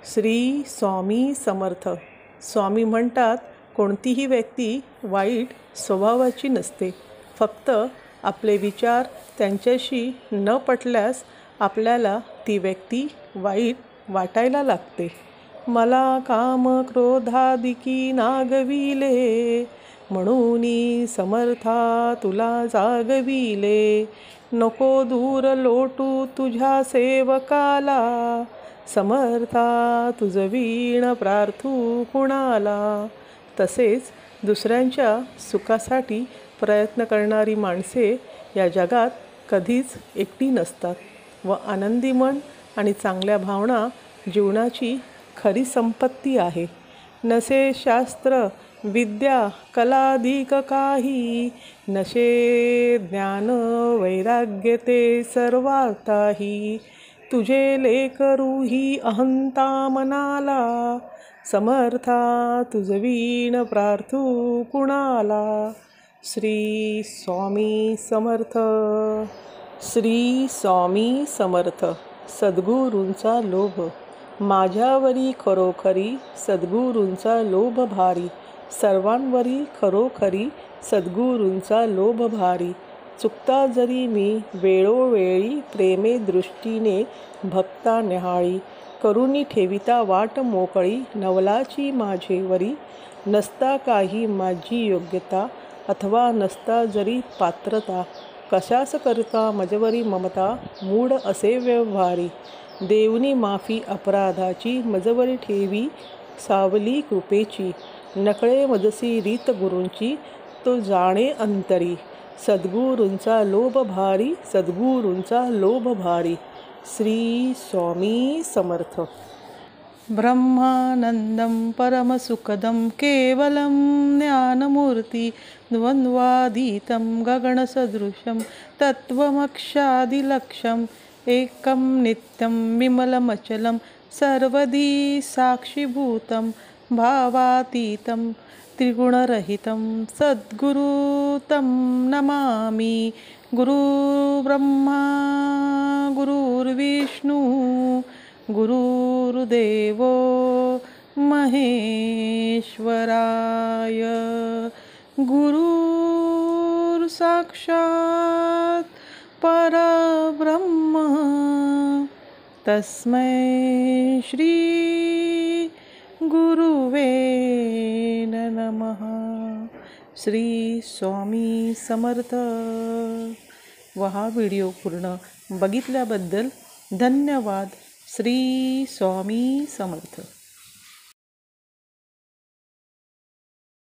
श्री स्वामी समर्थ. स्वामी म्हणतात, कोणतीही व्यक्ती वाईट स्वभावाची नसते. फक्त आपले विचार त्यांच्याशी न पटल्यास आपल्याला ती व्यक्ती वाईट वाटायला लागते. मला काम क्रोधादिकी नागविले, म्हणून समर्था तुला जागविले. नको दूर लोटू तुझ्या सेवकाला, समर्था तुझ वीण प्रार्थू कुणाला. तसेच दुसऱ्यांच्या सुखासाठी प्रयत्न करणारी माणसे या जगात कधीच एकटी नसतात व आनंदी मन आणि चांगल्या भावना जीवनाची खरी संपत्ती आहे. नसे शास्त्र विद्या कलाधिक काही, नशे ज्ञान वैराग्य ते सर्वाताही. तुझे लेकरू ही अहंता मनाला, समर्था तुझ वीण प्रार्थू कुणाला. श्री स्वामी समर्थ. श्री स्वामी समर्थ. सद्गुरूंचा लोभ. माझ्यावरी खरोखरी सद्गुरूंचा लोभ भारी. सर्वांवरी खरोखरी सद्गुरूंचा लोभ भारी. चुकता जरी मी वेळोवेळी प्रेमे दृष्टीने भक्ता न्याहाळी. करुणी ठेविता वाट मोकळी नवलाची माझेवरी. नसता काही माझी योग्यता अथवा नसता जरी पात्रता. कशास करता मजवरी ममता मूढ असे व्यवहारी. देवनी माफी अपराधाची मजवरी ठेवी सावली कृपेची. नकळे मजसी रीत गुरूंची तो जाणे अंतरी. सद्गुरूंचा लोभ भारी, सद्गुरूंचा लोभ भारी. श्री स्वामी समर्थ. ब्रह्मानंदं परमसुखदं केवलं ज्ञानमूर्ति द्वन्द्वातीतं गगनसदृशं तत्त्वमक्षादिलक्ष्यम् एकं नित्यं विमलमचलं सर्वधी साक्षिभूतं भावातीतं त्रिगुणरहितं सद्गुरु तं नमामि. गुरुर्ब्रह्मा गुरुर्विष्णू गुरुर्देवो महेश्वराय. गुरुर्साक्षात् परब्रह्म तस्मै श्री गुरुवे नमः. श्री स्वामी समर्थ. व हा व्हिडिओ पूर्ण बघितल्याबद्दल धन्यवाद. श्री स्वामी समर्थ.